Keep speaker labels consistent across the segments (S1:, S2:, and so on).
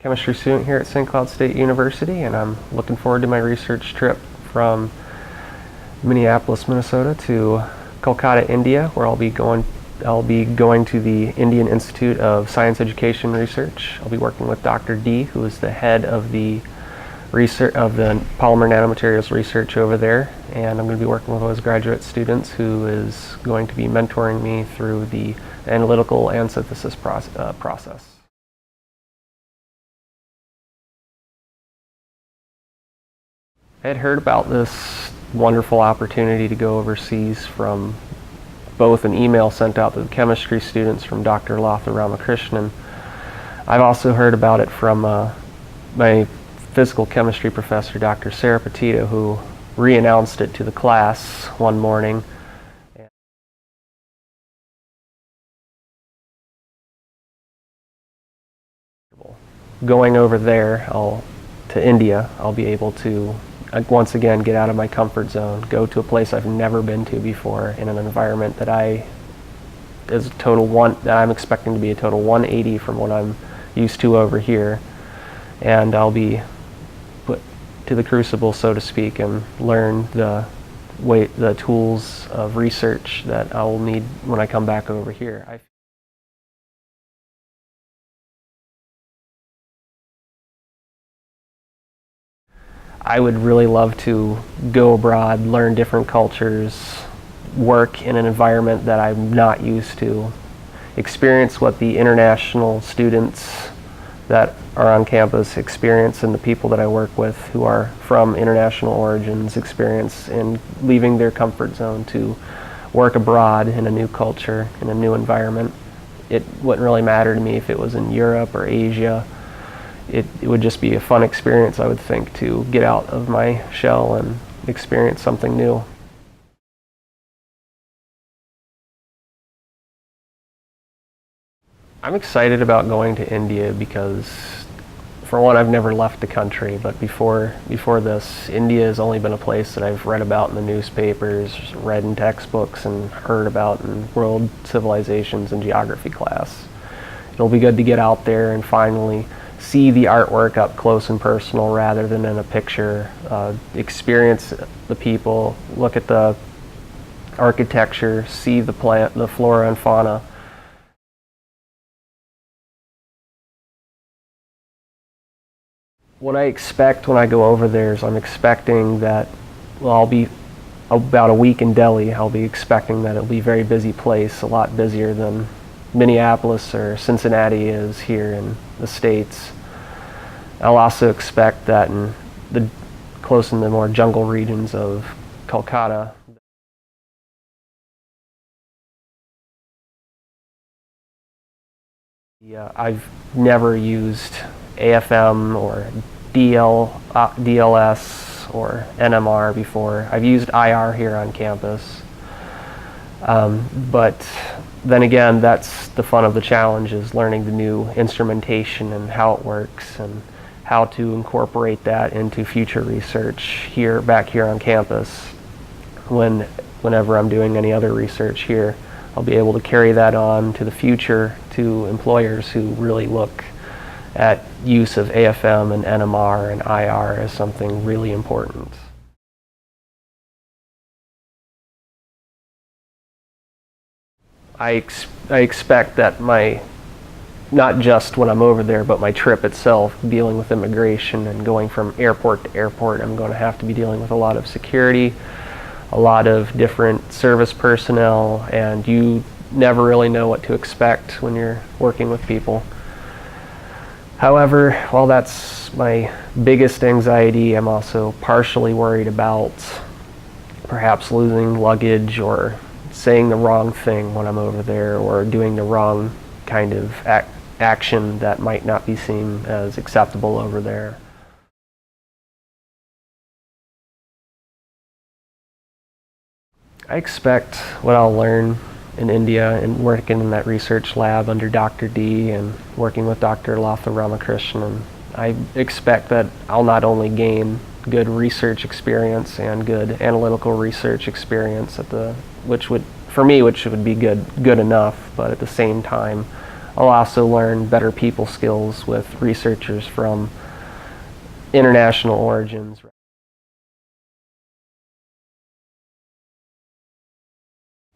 S1: chemistry student here at St. Cloud State University, and I'm looking forward to my research trip from Minneapolis, Minnesota to Kolkata, India, where I'll be going to the Indian Institute of Science Education Research. I'll be working with Dr. D, who is the head of the polymer nanomaterials research over there, and I'm going to be working with those graduate students who is going to be mentoring me through the analytical and synthesis process. I had heard about this wonderful opportunity to go overseas from both an email sent out to the chemistry students from Dr. Latha Ramakrishnan. I've also heard about it from my physical chemistry professor, Dr. Sarah Petito, who re-announced it to the class one morning. Going over there to India, I'll be able to once again get out of my comfort zone, go to a place I've never been to before in an environment that I'm expecting to be a total 180 from what I'm used to over here, and I'll be put to the crucible, so to speak, and learn the tools of research that I will need when I come back over here. I would really love to go abroad, learn different cultures, work in an environment that I'm not used to, experience what the international students that are on campus experience and the people that I work with who are from international origins experience in leaving their comfort zone to work abroad in a new culture, in a new environment. It wouldn't really matter to me if it was in Europe or Asia. It would just be a fun experience, I would think, to get out of my shell and experience something new. I'm excited about going to India because, for one, I've never left the country, but before this, India has only been a place that I've read about in the newspapers, read in textbooks, and heard about in world civilizations and geography class. It'll be good to get out there and finally see the artwork up close and personal rather than in a picture, experience the people, look at the architecture, see the flora and fauna. What I expect when I go over there is I'm expecting that, well, I'll be about a week in Delhi. I'll be expecting that it'll be a very busy place, a lot busier than Minneapolis or Cincinnati is here in the States. I'll also expect that close in the more jungle regions of Kolkata, I've never used AFM or DLS or NMR before. I've used IR here on campus. But then again, that's the fun of the challenge, is learning the new instrumentation and how it works and how to incorporate that into future research back here on campus. Whenever I'm doing any other research here, I'll be able to carry that on to the future to employers who really look at use of AFM and NMR and IR as something really important. I expect that not just when I'm over there, but my trip itself, dealing with immigration and going from airport to airport, I'm going to have to be dealing with a lot of security, a lot of different service personnel, and you never really know what to expect when you're working with people. However, while that's my biggest anxiety, I'm also partially worried about perhaps losing luggage or saying the wrong thing when I'm over there, or doing the wrong kind of action that might not be seen as acceptable over there. I expect what I'll learn in India and working in that research lab under Dr. D and working with Dr. Latha Ramakrishnan. I expect that I'll not only gain good research experience and good analytical research experience which would be good enough, but at the same time I'll also learn better people skills with researchers from international origins.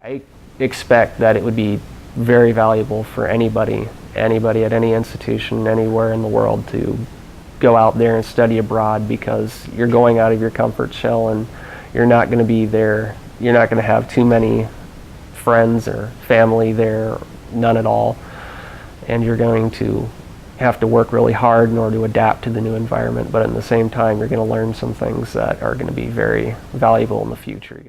S1: I expect that it would be very valuable for anybody at any institution, anywhere in the world, to go out there and study abroad, because you're going out of your comfort shell and you're not going to be there. You're not going to have too many friends or family there, none at all. And you're going to have to work really hard in order to adapt to the new environment, but at the same time you're going to learn some things that are going to be very valuable in the future.